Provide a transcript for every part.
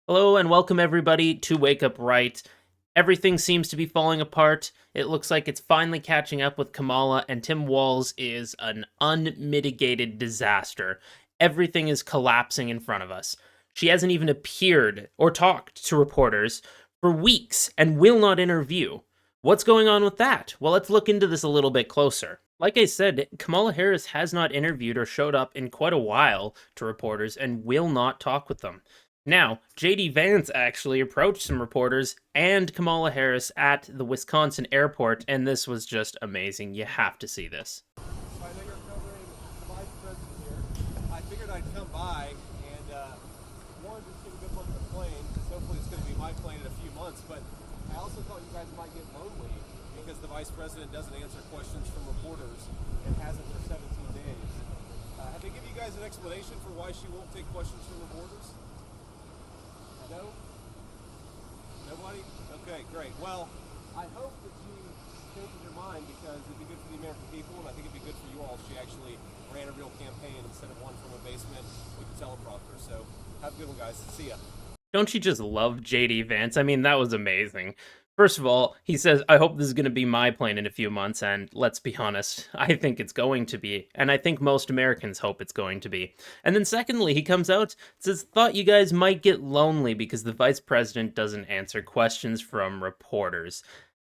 Hello and welcome everybody to Wake Up Right. Everything seems to be falling apart. It looks like it's finally catching up with Kamala, and Tim Walz is an unmitigated disaster. Everything is collapsing in front of us. She hasn't even appeared or talked to reporters for weeks and will not interview. What's going on with that? Well, let's look into this a little bit closer. Like I said, Kamala Harris has not interviewed or showed up in quite a while to reporters and will not talk with them. Now, JD Vance actually approached some reporters and Kamala Harris at the Wisconsin airport, and this was just amazing. You have to see this. I know you're covering the vice president here. I figured I'd come by and one, just get a good look at the plane, because hopefully it's going to be my plane in a few months. But I also thought you guys might get lonely because the vice president doesn't answer questions from reporters and hasn't for 17 days. Have they given you guys an explanation for why she won't take questions from reporters? No? Nobody? Okay, great. Well, I hope that she changes her mind because it'd be good for the American people, and I think it'd be good for you all if she actually ran a real campaign instead of one from a basement with a teleprompter. So have a good one, guys. See ya. Don't you just love JD Vance? I mean, that was amazing. First of all, he says, I hope this is going to be my plane in a few months, and let's be honest, I think it's going to be, and I think most Americans hope it's going to be. And then secondly, he comes out, says, thought you guys might get lonely because the vice president doesn't answer questions from reporters.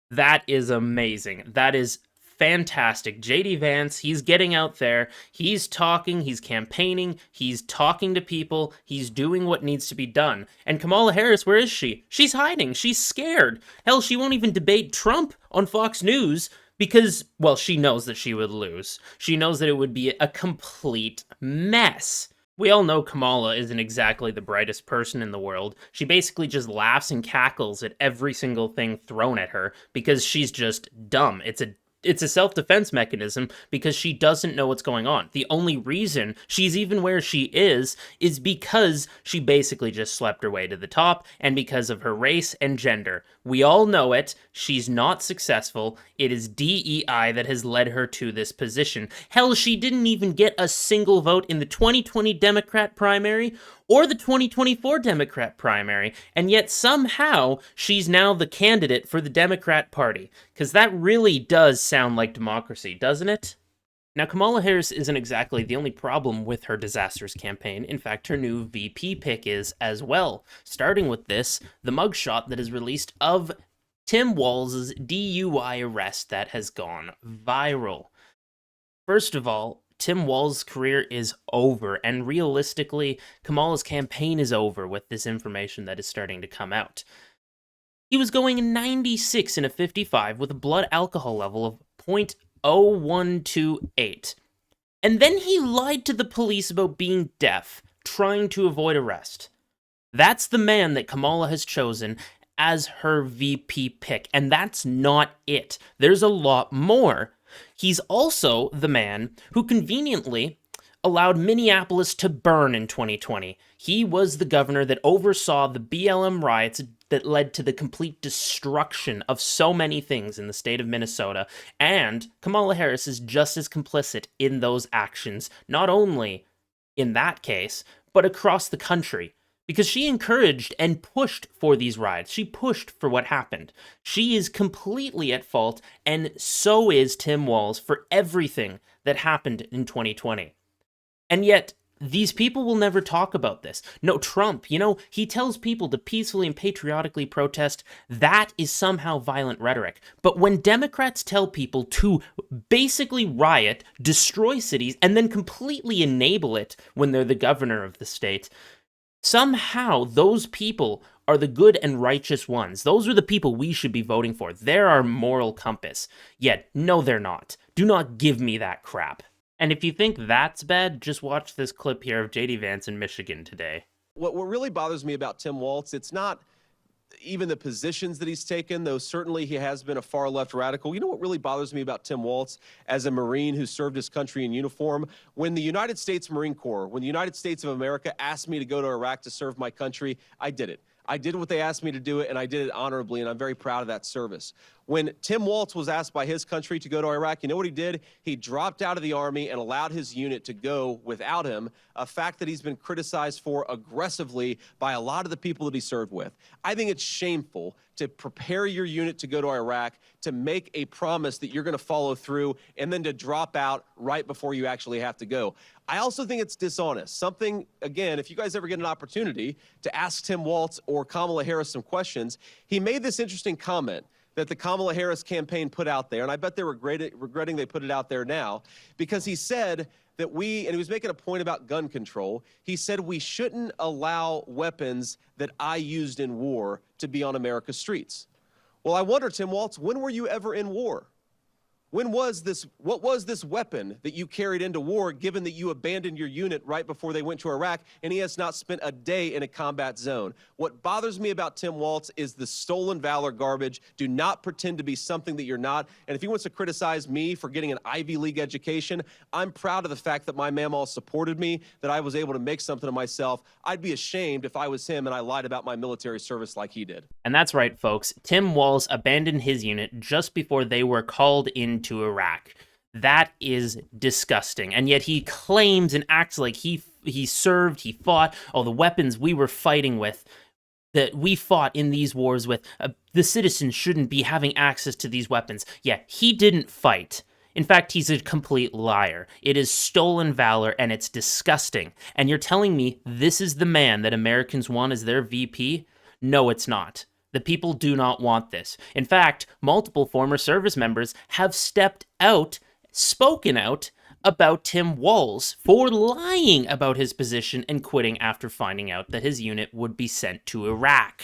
That is amazing. That is fantastic. JD Vance, he's getting out there, he's talking, he's campaigning, he's talking to people, he's doing what needs to be done. And Kamala Harris, where is she? She's hiding, she's scared. Hell, she won't even debate Trump on Fox News because, well, she knows that she would lose. She knows that it would be a complete mess. We all know Kamala isn't exactly the brightest person in the world. She basically just laughs and cackles at every single thing thrown at her because she's just dumb. It's a self-defense mechanism because she doesn't know what's going on. The only reason she's even where she is because she basically just slept her way to the top and because of her race and gender. We all know it. She's not successful. It is DEI that has led her to this position. Hell, she didn't even get a single vote in the 2020 Democrat primary or the 2024 Democrat primary, and yet somehow she's now the candidate for the Democrat Party. Because that really does sound like democracy, doesn't it? Now, Kamala Harris isn't exactly the only problem with her disastrous campaign. In fact, her new VP pick is as well. Starting with this, the mugshot that is released of Tim Walz's DUI arrest that has gone viral. First of all, Tim Walz's career is over, and realistically, Kamala's campaign is over with this information that is starting to come out. He was going 96 in a 55 with a blood alcohol level of 0.0128. And then he lied to the police about being deaf, trying to avoid arrest. That's the man that Kamala has chosen as her VP pick, and that's not it. There's a lot more. He's also the man who conveniently allowed Minneapolis to burn in 2020. He was the governor that oversaw the BLM riots that led to the complete destruction of so many things in the state of Minnesota, and Kamala Harris is just as complicit in those actions, not only in that case, but across the country. Because she encouraged and pushed for these riots. She pushed for what happened. She is completely at fault, and so is Tim Walz for everything that happened in 2020. And yet, these people will never talk about this. No, Trump, he tells people to peacefully and patriotically protest. That is somehow violent rhetoric. But when Democrats tell people to basically riot, destroy cities, and then completely enable it when they're the governor of the state, somehow those people are the good and righteous ones. Those are the people we should be voting for. They're our moral compass. Yet, no, they're not. Do not give me that crap. And if you think that's bad, just watch this clip here of JD Vance in Michigan today. What really bothers me about Tim Walz, it's not even the positions that he's taken, though certainly he has been a far-left radical. You know what really bothers me about Tim Walz as a Marine who served his country in uniform? When the United States Marine Corps, when the United States of America asked me to go to Iraq to serve my country, I did it. I did what they asked me to do it, and I did it honorably, and I'm very proud of that service. When Tim Walz was asked by his country to go to Iraq, you know what he did? He dropped out of the Army and allowed his unit to go without him, a fact that he's been criticized for aggressively by a lot of the people that he served with. I think it's shameful to prepare your unit to go to Iraq, to make a promise that you're going to follow through, and then to drop out right before you actually have to go. I also think it's dishonest. Something, again, if you guys ever get an opportunity to ask Tim Walz or Kamala Harris some questions, he made this interesting comment that the Kamala Harris campaign put out there, and I bet they're regretting they put it out there now, because he said that and he was making a point about gun control, he said we shouldn't allow weapons that I used in war to be on America's streets. Well, I wonder, Tim Walz, when were you ever in war? What was this weapon that you carried into war, given that you abandoned your unit right before they went to Iraq, and he has not spent a day in a combat zone? What bothers me about Tim Walz is the stolen valor garbage. Do not pretend to be something that you're not. And if he wants to criticize me for getting an Ivy League education, I'm proud of the fact that my mamaw supported me, that I was able to make something of myself. I'd be ashamed if I was him and I lied about my military service like he did. And that's right, folks. Tim Walz abandoned his unit just before they were called into Iraq. That is disgusting. And yet he claims and acts like he served, he fought, the weapons we were fighting with, that we fought in these wars with, the citizens shouldn't be having access to these weapons. Yeah, he didn't fight. In fact, he's a complete liar. It is stolen valor, and it's disgusting. And you're telling me this is the man that Americans want as their VP? No, it's not. The people do not want this. In fact, multiple former service members have stepped out, spoken out about Tim Walz for lying about his position and quitting after finding out that his unit would be sent to Iraq.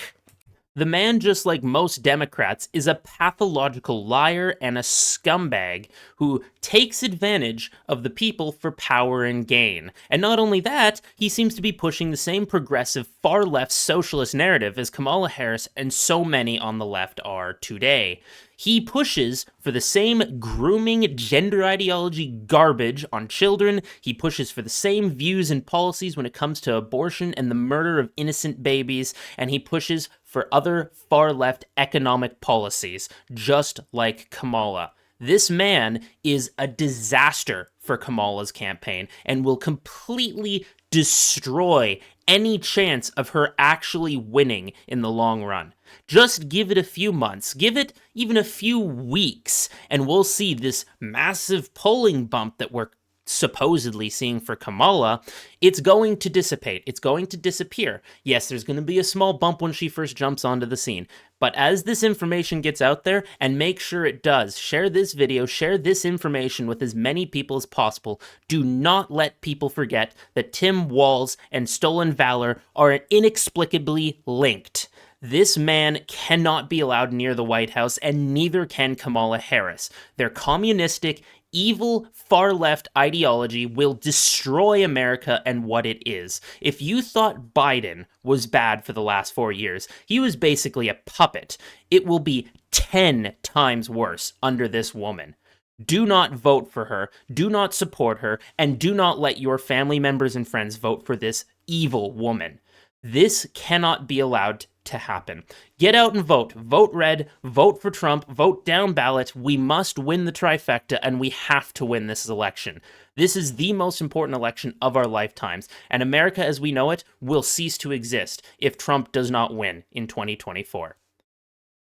The man, just like most Democrats, is a pathological liar and a scumbag who takes advantage of the people for power and gain. And not only that, he seems to be pushing the same progressive, far-left socialist narrative as Kamala Harris and so many on the left are today. He pushes for the same grooming gender ideology garbage on children. He pushes for the same views and policies when it comes to abortion and the murder of innocent babies. And he pushes for other far-left economic policies, just like Kamala. This man is a disaster for Kamala's campaign and will completely destroy any chance of her actually winning in the long run. Just give it a few months, give it even a few weeks, and we'll see this massive polling bump that we're supposedly seeing for Kamala. It's going to dissipate. It's going to disappear. Yes, there's going to be a small bump when she first jumps onto the scene. But as this information gets out there, and make sure it does, share this video, share this information with as many people as possible. Do not let people forget that Tim Walz and stolen valor are inexplicably linked. This man cannot be allowed near the White House, and neither can Kamala Harris. Their communistic, evil, far-left ideology will destroy America and what it is. If you thought Biden was bad for the last 4 years, he was basically a puppet. It will be 10 times worse under this woman. Do not vote for her, do not support her, and do not let your family members and friends vote for this evil woman. This cannot be allowed to happen. Get out and vote. Vote red, vote for Trump, vote down ballot. We must win the trifecta, and we have to win this election. This is the most important election of our lifetimes, and America as we know it will cease to exist if Trump does not win in 2024.